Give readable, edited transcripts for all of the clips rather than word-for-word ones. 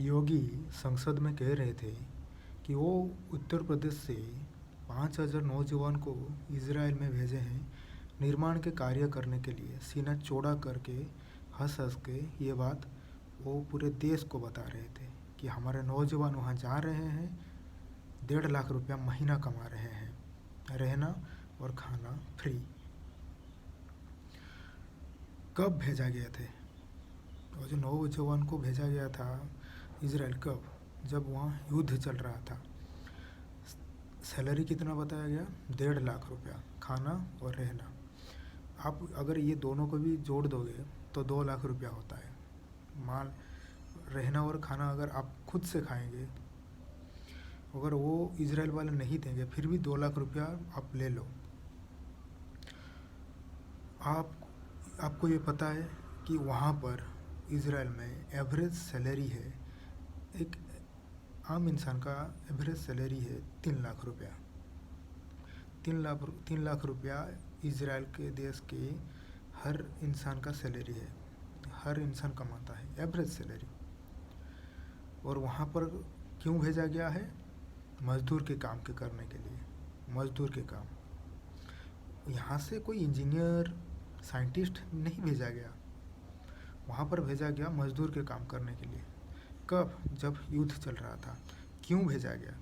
योगी संसद में कह रहे थे कि वो उत्तर प्रदेश से 5,000 नौजवान को इजराइल में भेजे हैं निर्माण के कार्य करने के लिए। सीना चौड़ा करके हंस हंस के ये बात वो पूरे देश को बता रहे थे कि हमारे नौजवान वहाँ जा रहे हैं, 1.5 लाख रुपया महीना कमा रहे हैं, रहना और खाना फ्री। कब भेजा गया थे वो जो नौजवान को भेजा गया था इजराइल? कब? जब वहाँ युद्ध चल रहा था। सैलरी कितना बताया गया? 1.5 लाख रुपया, खाना और रहना। आप अगर ये दोनों को भी जोड़ दोगे तो 2 लाख रुपया होता है। माल रहना और खाना अगर आप खुद से खाएंगे, अगर वो इजराइल वाले नहीं देंगे फिर भी 2 लाख रुपया आप ले लो। आपको ये पता है कि वहाँ पर इजराइल में एवरेज सैलरी है, एक आम इंसान का एवरेज सैलरी है 3 लाख रुपया। 3 लाख रुपया इजराइल के देश के हर इंसान का सैलरी है, हर इंसान कमाता है एवरेज सैलरी। और वहाँ पर क्यों भेजा गया है? मजदूर के काम के करने के लिए, मजदूर के काम। यहाँ से कोई इंजीनियर साइंटिस्ट नहीं भेजा गया, वहाँ पर भेजा गया मजदूर के काम करने के लिए। कब? जब युद्ध चल रहा था। क्यों भेजा गया?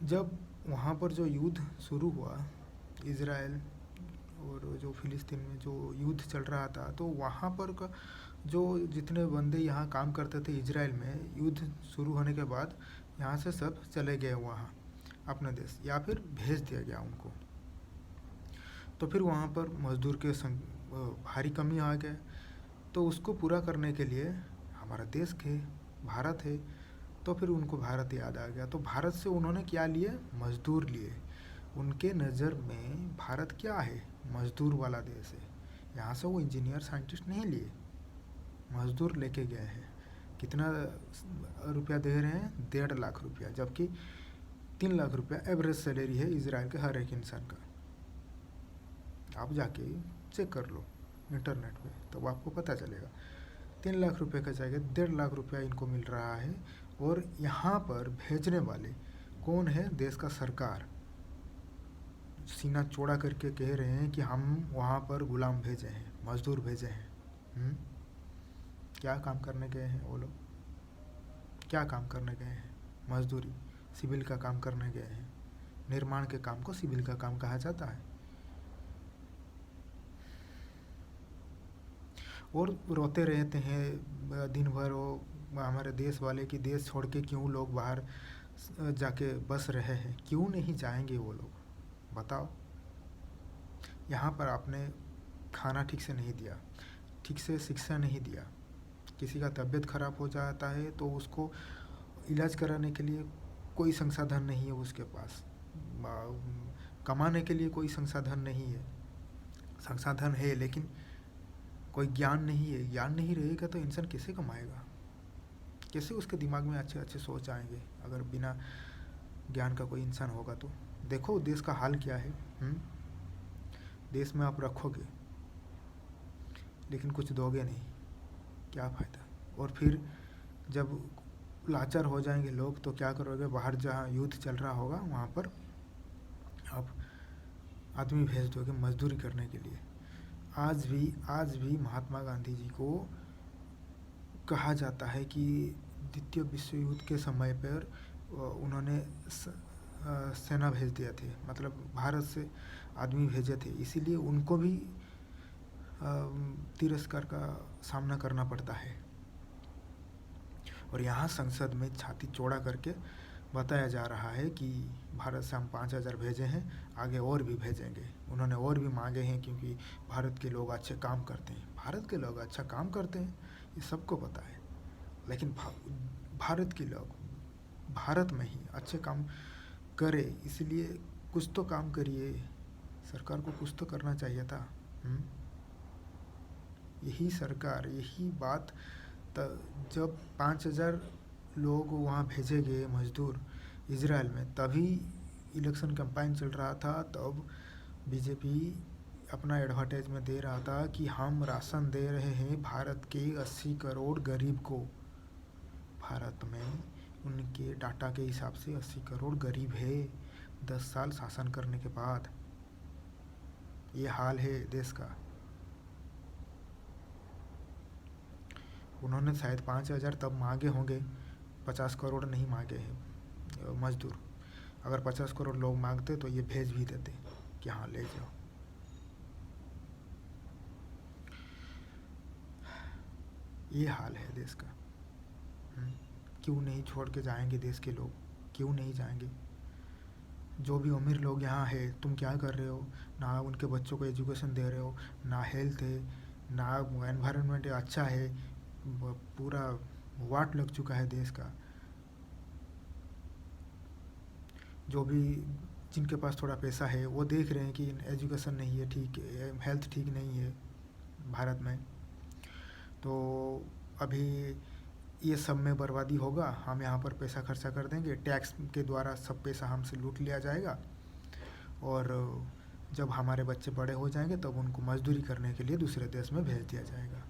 जब वहाँ पर जो युद्ध शुरू हुआ, इजराइल और जो फिलिस्तीन में जो युद्ध चल रहा था, तो वहाँ पर का जो जितने बंदे यहाँ काम करते थे इजराइल में, युद्ध शुरू होने के बाद यहाँ से सब चले गए वहाँ अपने देश, या फिर भेज दिया गया उनको। तो फिर वहाँ पर मजदूर के भारी कमी आ गए। तो उसको पूरा करने के लिए हमारा देश है, भारत है, तो फिर उनको भारत याद आ गया। तो भारत से उन्होंने क्या लिए? मजदूर लिए। उनके नज़र में भारत क्या है? मजदूर वाला देश है। यहाँ से वो इंजीनियर साइंटिस्ट नहीं लिए, मजदूर लेके गए हैं। कितना रुपया दे रहे हैं? 1.5 लाख रुपया, जबकि 3 लाख रुपया एवरेज सैलरी है इजराइल के हर एक इंसान का। आप जाके चेक कर लो इंटरनेट पे, तो आपको पता चलेगा। 3 लाख रुपये का जगह 1.5 लाख रुपया इनको मिल रहा है। और यहाँ पर भेजने वाले कौन है? देश का सरकार। सीना चौड़ा करके कह रहे हैं कि हम वहाँ पर गुलाम भेजे हैं, मजदूर भेजे हैं। क्या काम करने गए हैं वो लोग? क्या काम करने गए हैं? मजदूरी, सिविल का काम करने गए हैं। निर्माण के काम को सिविल का काम कहा जाता है। और रोते रहते हैं दिन भर वो हमारे देश वाले कि देश छोड़ के क्यों लोग बाहर जाके बस रहे हैं। क्यों नहीं जाएंगे वो लोग? बताओ। यहाँ पर आपने खाना ठीक से नहीं दिया, ठीक से शिक्षा नहीं दिया। किसी का तबीयत खराब हो जाता है तो उसको इलाज कराने के लिए कोई संसाधन नहीं है उसके पास, कमाने के लिए कोई संसाधन नहीं है। संसाधन है लेकिन कोई ज्ञान नहीं है। ज्ञान नहीं रहेगा तो इंसान कैसे कमाएगा? कैसे उसके दिमाग में अच्छे अच्छे सोच आएंगे अगर बिना ज्ञान का कोई इंसान होगा? तो देखो देश का हाल क्या है। देश में आप रखोगे लेकिन कुछ दोगे नहीं, क्या फ़ायदा? और फिर जब लाचार हो जाएंगे लोग तो क्या करोगे? बाहर जहाँ युद्ध चल रहा होगा वहाँ पर आप आदमी भेज दोगे मजदूरी करने के लिए। आज भी महात्मा गांधी जी को कहा जाता है कि द्वितीय विश्व युद्ध के समय पर उन्होंने सेना भेज दिया थे, मतलब भारत से आदमी भेजे थे, इसीलिए उनको भी तिरस्कार का सामना करना पड़ता है। और यहाँ संसद में छाती चौड़ा करके बताया जा रहा है कि भारत से हम 5,000 भेजे हैं, आगे और भी भेजेंगे। उन्होंने और भी मांगे हैं क्योंकि भारत के लोग अच्छे काम करते हैं। भारत के लोग अच्छा काम करते हैं ये सबको पता है, लेकिन भारत के लोग भारत में ही अच्छे काम करे, इसलिए कुछ तो काम करिए। सरकार को कुछ तो करना चाहिए था। यही सरकार, यही बात जब 5,000 लोग वहाँ भेजे गए मजदूर इजराइल में, तभी इलेक्शन कैंपेन चल रहा था। तब बीजेपी अपना एडवर्टाइजमेंट दे रहा था कि हम राशन दे रहे हैं भारत के 80 करोड़ गरीब को। भारत में उनके डाटा के हिसाब से 80 करोड़ गरीब है 10 साल शासन करने के बाद। ये हाल है देश का। उन्होंने शायद 5,000 तब मांगे होंगे, 50 करोड़ नहीं मांगे हैं मजदूर। अगर 50 करोड़ लोग मांगते तो ये भेज भी देते कि हाँ ले जाओ। ये हाल है देश का। क्यों नहीं छोड़ के जाएंगे देश के लोग? क्यों नहीं जाएंगे? जो भी अमीर लोग यहाँ है, तुम क्या कर रहे हो? ना उनके बच्चों को एजुकेशन दे रहे हो, ना हेल्थ है, ना एनवायरनमेंट अच्छा है, पूरा वाट लग चुका है देश का। जो भी जिनके पास थोड़ा पैसा है वो देख रहे हैं कि एजुकेशन नहीं है ठीक है, हेल्थ ठीक नहीं है भारत में, तो अभी ये सब में बर्बादी होगा। हम यहाँ पर पैसा खर्चा कर देंगे, टैक्स के द्वारा सब पैसा हमसे लूट लिया जाएगा, और जब हमारे बच्चे बड़े हो जाएंगे तब उनको मजदूरी करने के लिए दूसरे देश में भेज दिया जाएगा।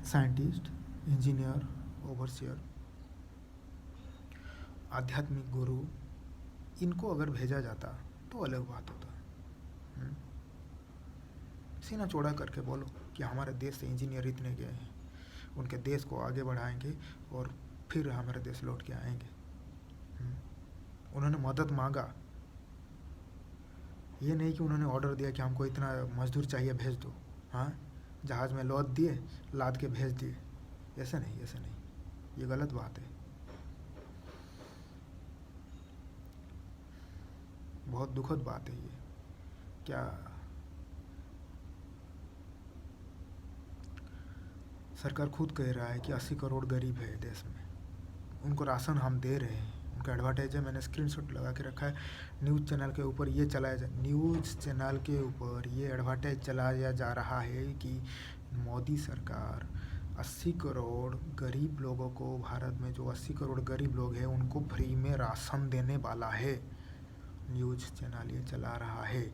साइंटिस्ट, इंजीनियर, ओवरसियर, आध्यात्मिक गुरु, इनको अगर भेजा जाता तो अलग बात होता। सीना चौड़ा करके बोलो कि हमारे देश से इंजीनियर इतने गए हैं, उनके देश को आगे बढ़ाएंगे और फिर हमारे देश लौट के आएंगे। उन्होंने मदद मांगा, ये नहीं कि उन्होंने ऑर्डर दिया कि हमको इतना मजदूर चाहिए भेज दो, हाँ जहाज़ में लौट दिए, लाद के भेज दिए। ऐसे नहीं, ऐसे नहीं, ये गलत बात है। बहुत दुखद बात है ये। क्या सरकार खुद कह रहा है कि 80 करोड़ गरीब है देश में, उनको राशन हम दे रहे हैं, उनका एडवर्टाइज है, मैंने स्क्रीनशॉट लगा के रखा है। न्यूज़ चैनल के ऊपर ये न्यूज़ चैनल के ऊपर ये एडवर्टाइज चलाया जा रहा है कि मोदी सरकार 80 करोड़ गरीब लोगों को, भारत में जो 80 करोड़ गरीब लोग हैं उनको फ्री में राशन देने वाला है। न्यूज़ चैनल ये चला रहा है,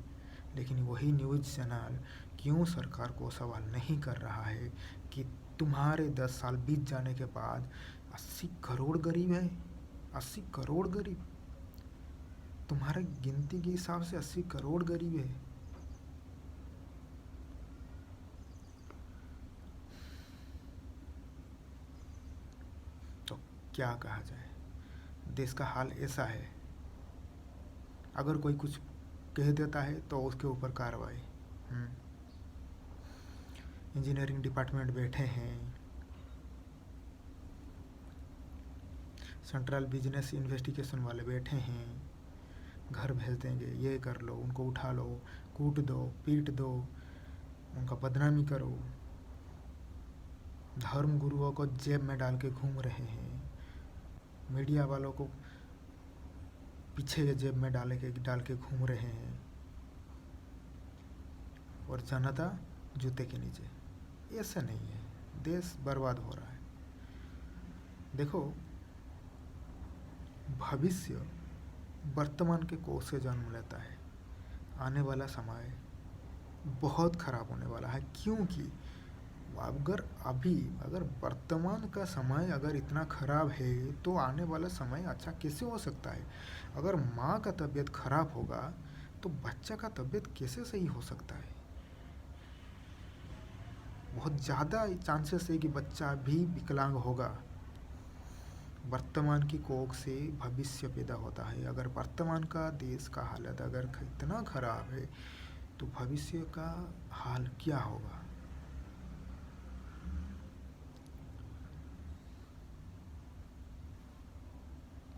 लेकिन वही न्यूज़ चैनल क्यों सरकार को सवाल नहीं कर रहा है कि तुम्हारे 10 साल बीत जाने के बाद 80 करोड़ गरीब है, 80 करोड़ गरीब, तुम्हारे गिनती के हिसाब से 80 करोड़ गरीब है। तो क्या कहा जाए, देश का हाल ऐसा है। अगर कोई कुछ कह देता है तो उसके ऊपर कार्रवाई। इंजीनियरिंग डिपार्टमेंट बैठे हैं, सेंट्रल बिजनेस इन्वेस्टिगेशन वाले बैठे हैं, घर भेज देंगे, ये कर लो, उनको उठा लो, कूट दो, पीट दो, उनका बदनामी करो। धर्म गुरुओं को जेब में डाल के घूम रहे हैं, मीडिया वालों को पीछे के जेब में डाल के घूम रहे हैं, और जनता जूते के नीचे। ऐसा नहीं है, देश बर्बाद हो रहा है। देखो, भविष्य वर्तमान के कोष से जन्म लेता है। आने वाला समय बहुत खराब होने वाला है, क्योंकि अगर वर्तमान का समय अगर इतना खराब है तो आने वाला समय अच्छा कैसे हो सकता है? अगर माँ का तबीयत खराब होगा तो बच्चा का तबीयत कैसे सही हो सकता है? बहुत ज़्यादा चांसेस है कि बच्चा भी विकलांग होगा। वर्तमान की कोख से भविष्य पैदा होता है। अगर वर्तमान का देश का हालत अगर इतना खराब है तो भविष्य का हाल क्या होगा?